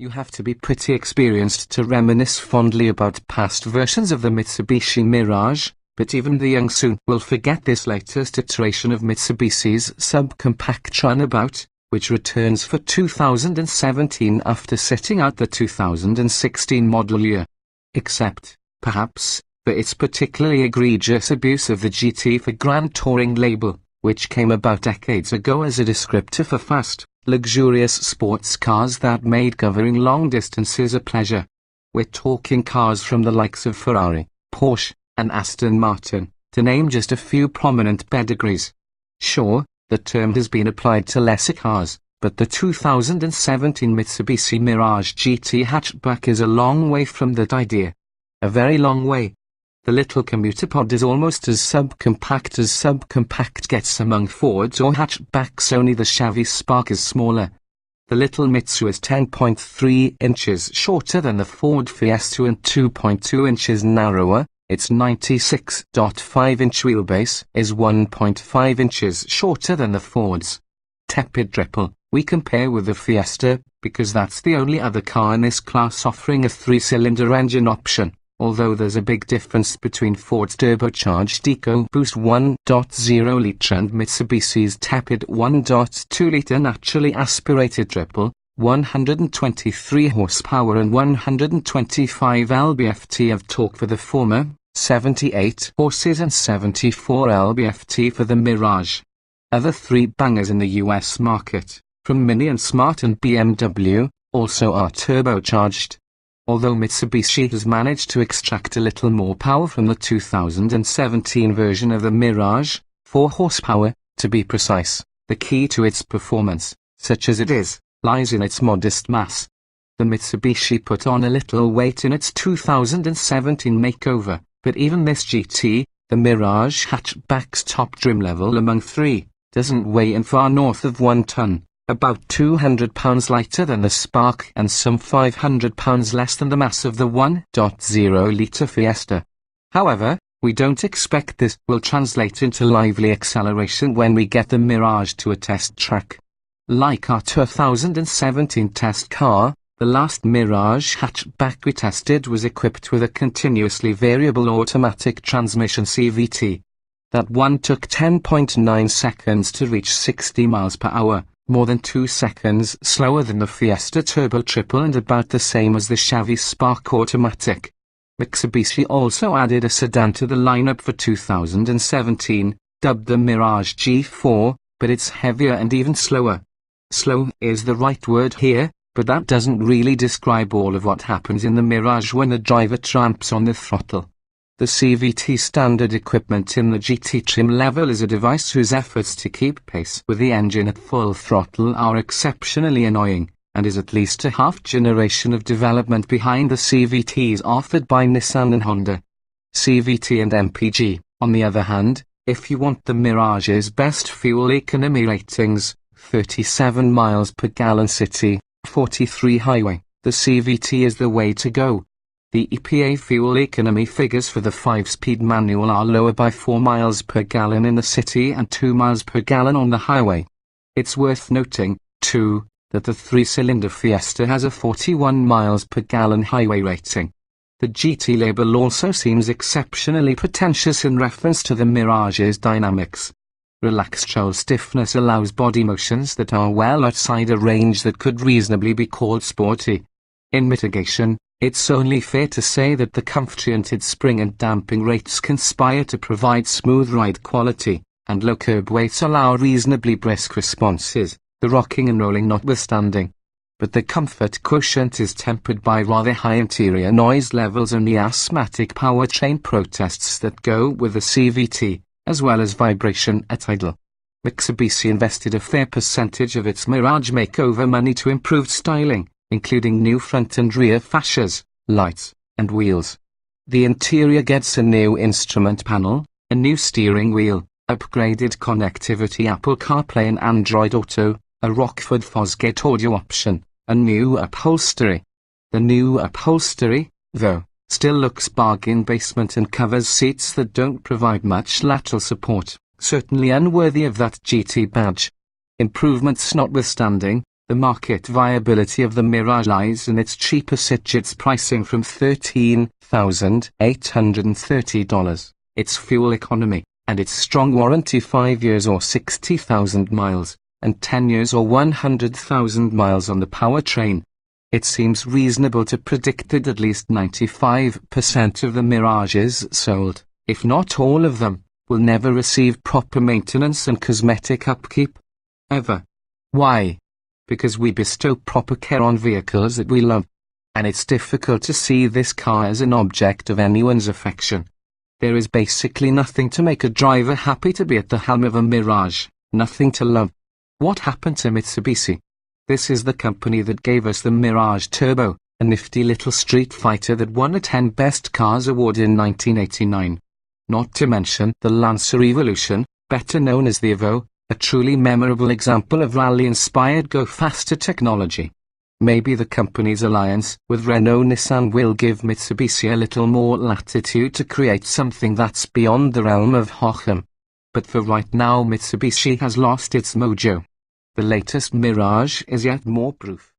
You have to be pretty experienced to reminisce fondly about past versions of the Mitsubishi Mirage, but even the young soon will forget this latest iteration of Mitsubishi's subcompact runabout, which returns for 2017 after setting out the 2016 model year. Except, perhaps, for its particularly egregious abuse of the GT for Grand Touring label, which came about decades ago as a descriptor for fast, luxurious sports cars that made covering long distances a pleasure. We're talking cars from the likes of Ferrari, Porsche, and Aston Martin, to name just a few prominent pedigrees. Sure, the term has been applied to lesser cars, but the 2017 Mitsubishi Mirage GT hatchback is a long way from that idea. A very long way. The little commuter pod is almost as subcompact gets among Fords or hatchbacks, only the Chevy Spark is smaller. The little Mitsu is 10.3 inches shorter than the Ford Fiesta and 2.2 inches narrower. Its 96.5-inch wheelbase is 1.5 inches shorter than the Ford's. Tepid triple, we compare with the Fiesta, because that's the only other car in this class offering a 3-cylinder engine option, although there's a big difference between Ford's turbocharged EcoBoost 1.0-litre and Mitsubishi's tepid 1.2-litre naturally aspirated triple, 123 horsepower and 125 lb-ft of torque for the former, 78 horses and 74 lb-ft for the Mirage. Other three bangers in the US market, from Mini and Smart and BMW, also are turbocharged. Although Mitsubishi has managed to extract a little more power from the 2017 version of the Mirage, 4 horsepower, to be precise, the key to its performance, such as it is, lies in its modest mass. The Mitsubishi put on a little weight in its 2017 makeover, but even this GT, the Mirage hatchback's top trim level among three, doesn't weigh in far north of 1 ton, about 200 pounds lighter than the Spark and some 500 pounds less than the mass of the 1.0-litre Fiesta. However, we don't expect this will translate into lively acceleration when we get the Mirage to a test track. Like our 2017 test car, the last Mirage hatchback we tested was equipped with a continuously variable automatic transmission CVT. That one took 10.9 seconds to reach 60 miles per hour, more than 2 seconds slower than the Fiesta Turbo Triple and about the same as the Chevy Spark Automatic. Mitsubishi also added a sedan to the lineup for 2017, dubbed the Mirage G4, but it's heavier and even slower. Slow is the right word here, but that doesn't really describe all of what happens in the Mirage when the driver tramps on the throttle. The CVT standard equipment in the GT trim level is a device whose efforts to keep pace with the engine at full throttle are exceptionally annoying, and is at least a half-generation of development behind the CVTs offered by Nissan and Honda. CVT and MPG, on the other hand, if you want the Mirage's best fuel economy ratings, 37 miles per gallon city, 43 highway, the CVT is the way to go. The EPA fuel economy figures for the 5-speed manual are lower by 4 miles per gallon in the city and 2 miles per gallon on the highway. It's worth noting, too, that the 3-cylinder Fiesta has a 41 miles per gallon highway rating. The GT label also seems exceptionally pretentious in reference to the Mirage's dynamics. Relaxed shoal stiffness allows body motions that are well outside a range that could reasonably be called sporty. In mitigation, it's only fair to say that the comfort-oriented spring and damping rates conspire to provide smooth ride quality, and low curb weights allow reasonably brisk responses, the rocking and rolling notwithstanding. But the comfort quotient is tempered by rather high interior noise levels and the asthmatic powertrain protests that go with the CVT, as well as vibration at idle. Mitsubishi invested a fair percentage of its Mirage makeover money to improved styling, including new front and rear fascias, lights, and wheels. The interior gets a new instrument panel, a new steering wheel, upgraded connectivity Apple CarPlay and Android Auto, a Rockford Fosgate audio option, a new upholstery. The new upholstery, though, still looks bargain basement and covers seats that don't provide much lateral support, certainly unworthy of that GT badge. Improvements notwithstanding, The market viability of the Mirage lies in its cheaper its pricing from $13,830, its fuel economy, and its strong warranty 5 years or 60,000 miles, and 10 years or 100,000 miles on the powertrain. It seems reasonable to predict that at least 95% of the Mirages sold, if not all of them, will never receive proper maintenance and cosmetic upkeep. Ever. Why? Because we bestow proper care on vehicles that we love. And it's difficult to see this car as an object of anyone's affection. There is basically nothing to make a driver happy to be at the helm of a Mirage, nothing to love. What happened to Mitsubishi? This is the company that gave us the Mirage Turbo, a nifty little street fighter that won a 10 Best Cars award in 1989. Not to mention the Lancer Evolution, better known as the Evo, a truly memorable example of rally-inspired go-faster technology. Maybe the company's alliance with Renault-Nissan will give Mitsubishi a little more latitude to create something that's beyond the realm of Hocham. But for right now Mitsubishi has lost its mojo. The latest Mirage is yet more proof.